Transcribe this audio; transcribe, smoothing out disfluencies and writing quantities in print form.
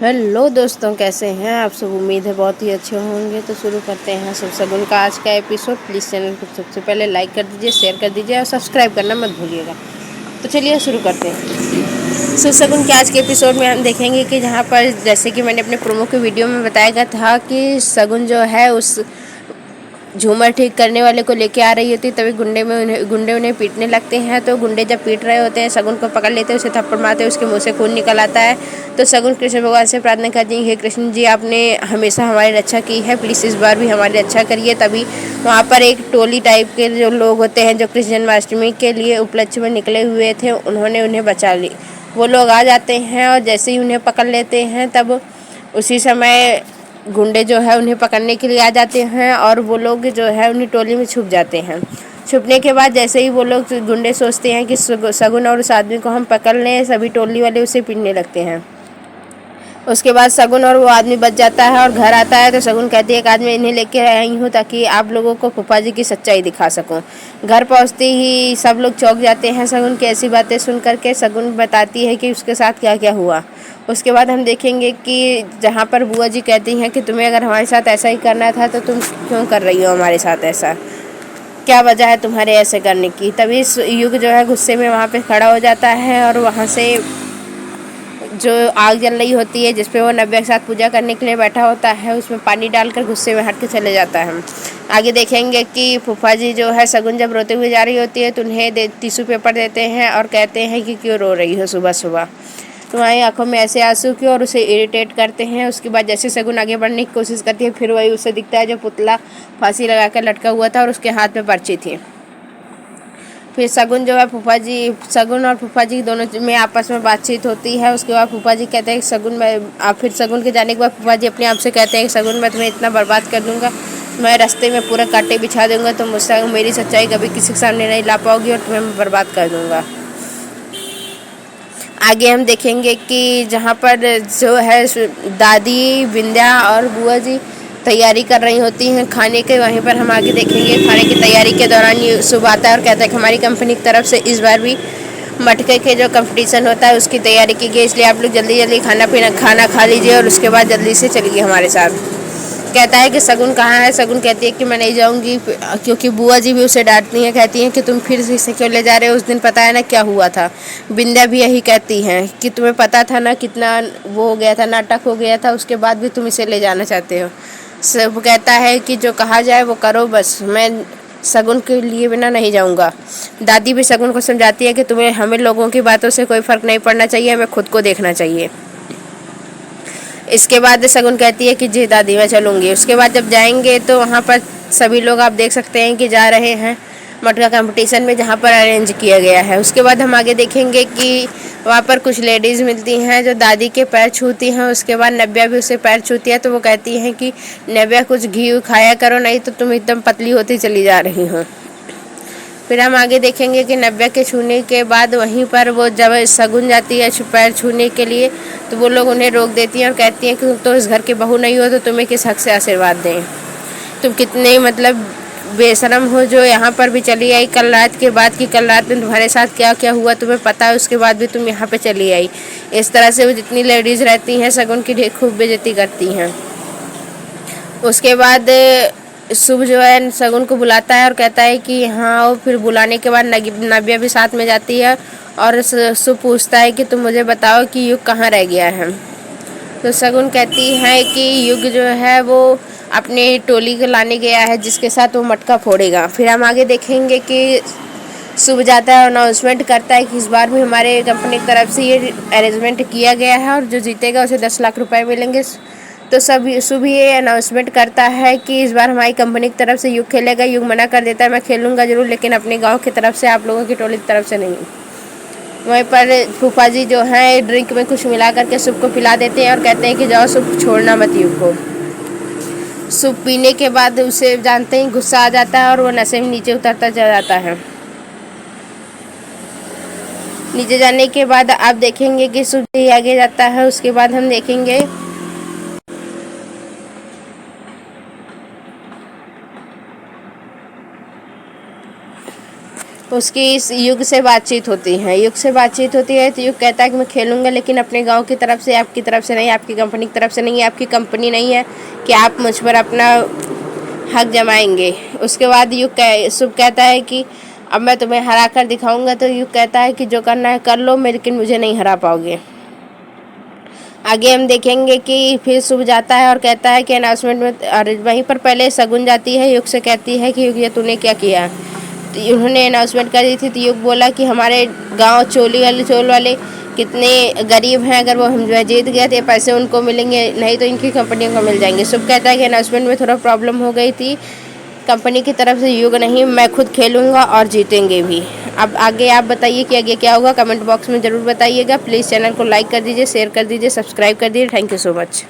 Hello दोस्तों, कैसे हैं आप सब। उम्मीद है बहुत ही अच्छे होंगे। तो शुरू करते हैं शुभ शगुन का आज का एपिसोड। प्लीज़ चैनल को सबसे पहले लाइक कर दीजिए, शेयर कर दीजिए और सब्सक्राइब करना मत भूलिएगा। तो चलिए शुरू करते हैं। शुभ शगुन के आज के एपिसोड में हम देखेंगे कि जहाँ पर जैसे कि मैंने अपने प्रोमो के वीडियो में बताया गया था कि शगुन जो है उस झूमर ठीक करने वाले को लेके आ रही होती, तभी गुंडे उन्हें पीटने लगते हैं। तो गुंडे जब पीट रहे होते हैं, शगुन को पकड़ लेते हैं, उसे थप्पड़ मारते हैं, उसके मुंह से खून निकल आता है। तो शगुन कृष्ण भगवान से प्रार्थना करती है, हे कृष्ण जी, आपने हमेशा हमारी रक्षा की है, प्लीज़ इस बार भी हमारी रक्षा करिए। तभी वहाँ पर एक टोली टाइप के जो लोग होते हैं जो कृष्ण जन्माष्टमी के लिए उपलक्ष्य में निकले हुए थे, उन्होंने उन्हें बचा ली। वो लोग आ जाते हैं और जैसे ही उन्हें पकड़ लेते हैं, तब उसी समय गुंडे जो है उन्हें पकड़ने के लिए आ जाते हैं और वो लोग जो है उन्हीं टोली में छुप जाते हैं। छुपने के बाद जैसे ही वो लोग गुंडे सोचते हैं कि शगुन और उस आदमी को हम पकड़ लें, सभी टोली वाले उसे पीटने लगते हैं। उसके बाद शगुन और वो आदमी बच जाता है और घर आता है। तो शगुन कहती है, एक आदमी इन्हें लेके आई हूँ ताकि आप लोगों को फूफा जी की सच्चाई दिखा सकूँ। घर पहुँचते ही सब लोग चौंक जाते हैं शगुन की ऐसी बातें सुन करके। शगुन बताती है कि उसके साथ क्या क्या हुआ। उसके बाद हम देखेंगे कि जहाँ पर बुआ जी कहती हैं कि तुम्हें अगर हमारे साथ ऐसा ही करना था तो तुम क्यों कर रही हो हमारे साथ ऐसा, क्या वजह है तुम्हारे ऐसे करने की। तभी युग जो है गुस्से में वहाँ पे खड़ा हो जाता है और वहाँ से जो आग जल रही होती है जिसपे वो नव्या के साथ पूजा करने के लिए बैठा होता है, उसमें पानी डालकर गुस्से में हट के चले जाता है। आगे देखेंगे कि फूफा जी जो है शगुन जब रोते हुए जा रही होती है तो उन्हें टिश्यू पेपर देते हैं और कहते हैं कि क्यों रो रही हो सुबह सुबह। तुम्हारी आंखों में ऐसे आंसू क्यों, और उसे इरिटेट करते हैं। उसके बाद जैसे शगुन आगे बढ़ने की कोशिश करती है, फिर वही उसे दिखता है जो पुतला फांसी लगाकर लटका हुआ था और उसके हाथ में पर्ची थी। फिर शगुन जो है शगुन और फूफा जी दोनों में आपस में बातचीत होती है। उसके बाद फूफा जी कहते हैं कि फिर शगुन के जाने के बाद फूफा जी अपने आप से कहते हैं कि शगुन मैं तुम्हें इतना बर्बाद कर दूंगा, मैं रास्ते में पूरा कांटे बिछा दूंगा, तो मुझसे मेरी सच्चाई कभी किसी के सामने नहीं ला पाओगी और तुम्हें मैं बर्बाद कर दूंगा। आगे हम देखेंगे कि जहाँ पर जो है दादी विंध्या और बुआ जी तैयारी कर रही होती हैं खाने के, वहीं पर हम आगे देखेंगे खाने की तैयारी के दौरान ये शुभ आता है और कहता है कि हमारी कंपनी की तरफ से इस बार भी मटके के जो कंपटीशन होता है उसकी तैयारी की गई, इसलिए आप लोग जल्दी जल्दी खाना खा लीजिए और उसके बाद जल्दी से चलिए हमारे साथ। कहता है कि शगुन कहाँ है। शगुन कहती है कि मैं नहीं जाऊंगी, क्योंकि बुआ जी भी उसे डांटती हैं, कहती हैं कि तुम फिर से इसे क्यों ले जा रहे हो, उस दिन पता है ना क्या हुआ था। बिंद्या भी यही कहती हैं कि तुम्हें पता था ना कितना वो हो गया था, नाटक हो गया था, उसके बाद भी तुम इसे ले जाना चाहते हो। सब कहता है कि जो कहा जाए वो करो, बस मैं शगुन के लिए बिना नहीं जाऊंगा। दादी भी शगुन को समझाती है कि तुम्हें हमें लोगों की बातों से कोई फ़र्क नहीं पड़ना चाहिए, हमें खुद को देखना चाहिए। इसके बाद शगुन कहती है कि जी दादी मैं चलूँगी। उसके बाद जब जाएंगे तो वहाँ पर सभी लोग आप देख सकते हैं कि जा रहे हैं मटका कंपटीशन में जहाँ पर अरेंज किया गया है। उसके बाद हम आगे देखेंगे कि वहाँ पर कुछ लेडीज़ मिलती हैं जो दादी के पैर छूती हैं। उसके बाद नव्या भी उसे पैर छूती है, तो वो कहती हैं कि नव्या कुछ घी खाया करो, नहीं तो तुम एकदम पतली होती चली जा रही हो। फिर हम आगे देखेंगे कि नव्या के छूने के बाद वहीं पर वो जब शगुन जाती है पैर छूने के लिए, तो वो लोग उन्हें रोक देती हैं और कहती हैं कि तुम तो इस घर के बहू नहीं हो, तो तुम्हें किस हक से आशीर्वाद दें। तुम कितने मतलब बेशरम हो जो यहाँ पर भी चली आई कल रात के बाद, कि कल रात में तुम्हारे साथ क्या क्या हुआ तुम्हें पता है, उसके बाद भी तुम यहाँ पे चली आई। इस तरह से वो जितनी लेडीज़ रहती हैं शगुन की खूब बेइज्जती करती हैं। उसके बाद शुभ जो है शगुन को बुलाता है और कहता है कि हाँ आओ। फिर बुलाने के बाद नव्या भी साथ में जाती है और शुभ पूछता है कि तुम मुझे बताओ कि युग कहाँ रह गया है। तो शगुन कहती है कि युग जो है वो अपने टोली को लाने गया है जिसके साथ वो मटका फोड़ेगा। फिर हम आगे देखेंगे कि शुभ जाता है और अनाउंसमेंट करता है कि इस बार भी हमारे कंपनी की तरफ से ये अरेंजमेंट किया गया है और जो जीतेगा उसे 10 लाख रुपए मिलेंगे। तो शुभ ये अनाउंसमेंट करता है कि इस बार हमारी कंपनी की तरफ से युग खेलेगा। युग मना कर देता है, मैं खेलूंगा जरूर लेकिन अपने गांव की तरफ से, आप लोगों की टोली की तरफ से नहीं। वहीं पर फूफा जी जो हैं ड्रिंक में कुछ मिला करके शुभ को पिला देते हैं और कहते हैं कि जाओ शुभ छोड़ना मत युग को। शुभ पीने के बाद उसे जानते ही गुस्सा आ जाता है और वो नशे में नीचे उतरता चला जाता है। नीचे जाने के बाद आप देखेंगे कि शुभ ही आगे जाता है। उसके बाद हम देखेंगे उसकी इस युग से बातचीत होती है। युग से बातचीत होती है तो युग कहता है कि मैं खेलूँगा, लेकिन अपने गाँव की तरफ से, आपकी तरफ से नहीं, आपकी कंपनी की तरफ से नहीं है, आपकी कंपनी नहीं है कि आप मुझ पर अपना हक जमाएंगे। उसके बाद शुभ कहता है कि अब मैं तुम्हें हरा कर दिखाऊंगा। तो युग कहता है कि जो करना है कर लो, लेकिन मुझे नहीं हरा पाओगे। आगे हम देखेंगे कि फिर शुभ जाता है और कहता है कि अनाउंसमेंट में, और वहीं पर पहले शगुन जाती है, युग से कहती है कि युग ये तूने क्या किया। तो उन्होंने अनाउंसमेंट कर दी थी, तो युग बोला कि हमारे गांव चोल वाले कितने गरीब हैं, अगर वो हम जो है जीत गए तो ये पैसे उनको मिलेंगे, नहीं तो इनकी कंपनियों को मिल जाएंगे। शुभ कहता है कि अनाउंसमेंट में थोड़ा प्रॉब्लम हो गई थी कंपनी की तरफ से, युग नहीं मैं खुद खेलूँगा और जीतेंगे भी। अब आगे आप बताइए कि आगे क्या होगा, कमेंट बॉक्स में ज़रूर बताइएगा। प्लीज़ चैनल को लाइक कर दीजिए, शेयर कर दीजिए, सब्सक्राइब कर दीजिए। Thank you so much.